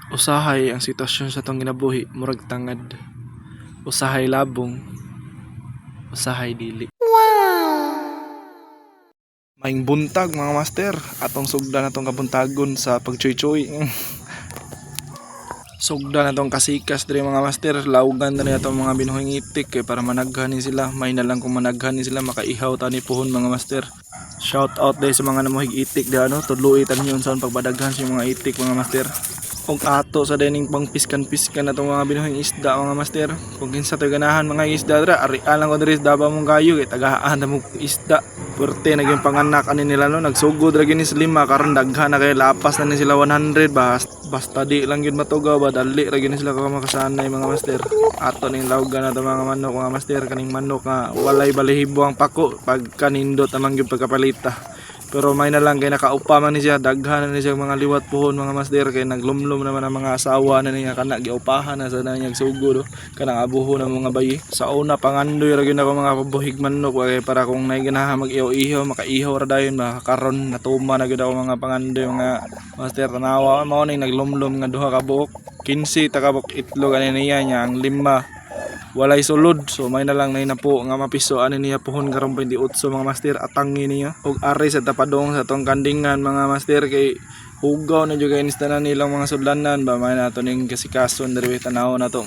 Usahay ang sitwasyon sa tong ginabuhi, murag tangad. Usahay labong, usahay dili. Maing buntag mga master, atong sugdan atong kabuntagon sa pagchoy-choy. Sugdan atong kasikas diri mga master, lawgan na atong mga binuhing itik kay para managhanin sila. May na lang kung managhanin sila makaihaw tani puhon mga master. Shout out dahil sa mga namuhig itik da ano, tudloy tan yun sa pagbadaghan sa mga itik mga master. Kung ato sa dining pang piskan-piskan na itong mga binuhing isda mga master. Kung kinsa tayo ganahan mga isda dra, arian lang ko diri sa Davao mong kayo kay tagahaan na mong isda. Pwerte naging panganak ani nila no, nagsugod ra gini sa 5 karon daghan na kay lapas na ni sila 100 basta di lang yun matugaw ba dali ra gini sila ka makasanay mga master. Ato ning lawgan na mga manok mga master, kaning manok nga walay balahibo ang pako pag kanindot amang gyud pagkapalita. Pero may na lang kay nakaupa man ni siya, daghan na ni siya mga liwat pohon mga master kay naglumlum naman ang mga asawa na niya kana giupahan na sa niyang sugod kanang abuho ng mga bayi. Sa una pangandoy ra gyud ako mga pabuhig manok kay para kung nay ganahan mag-ihaw makaihaw ra dayon karon natuma na gyud ako mga pangandoy mga master. Tanawa mao ning naglumlum nga duha ka buok 15 ta ka buok itlog ani niya ang 5 walay sulod, so may na lang na po nga mapiso ani niya pohon karon 28 mga master atangi niya og ari sa tapadong sa tong kandingan mga master kay hugaw na jud kay instanan nilang mga sudlanan ba may nato ning kasikason diri tanaw na to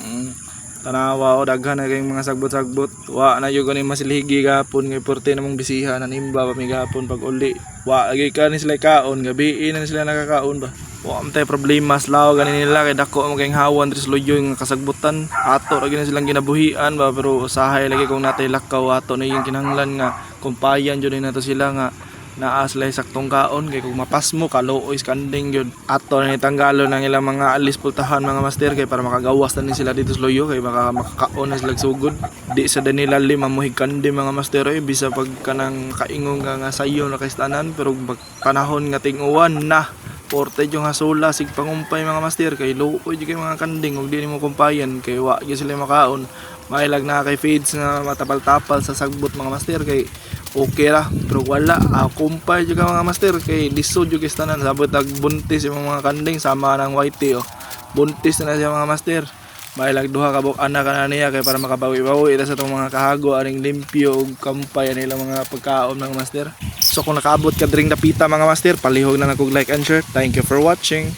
tanawa o daghan na kay mga sagbot-sagbot wa na jud kani masilhigi gapon kay porte namong bisihan nanimba pa mi gapon pag uli wa lagi ka ni sila kaon gabi na sila nakakaon ba. Wa tay problema slaw ganin nila kay dako mo kayong hawan diri sa loyo nga kasagbutan ato ra gina silang ginabuhian ba pero usahay lagi kung natay lakaw ato na yung kinahanglan nga kumpayan jud nato sila nga naa sila saktong kaon kay kung mapas mo kaluoy skanding jud ato na itanggalon ang ilang mga alis pultahan mga master kay para makagawas na ni sila dito sa loyo kay baka makakaon na sila sugod di sa danila lima muhig kandi mga master ay bisa pag kanang kaingong nga sayo na kaistanan pero pag panahon nga ting-uwan na porte yung hasula sig pangumpay mga master kay luoy jud kay mga kanding ug di nimo kumpayan kay wa gyud sila makaon mailag na kay feeds nga matapal-tapal sa sagbot mga master kay okay ra pero wala kumpay jud ka mga master kay lisod jud kay tanan sabot ag buntis yung mga kanding sama nang whitey buntis na siya mga master mailag duha ka buok anak na niya kay para makabawi-bawi ita sa tong mga kahago aring limpyo ug kampay nila mga pagkaon mga master. So kung nakaabot ka dring napita mga master, palihog na nag like and share. Thank you for watching.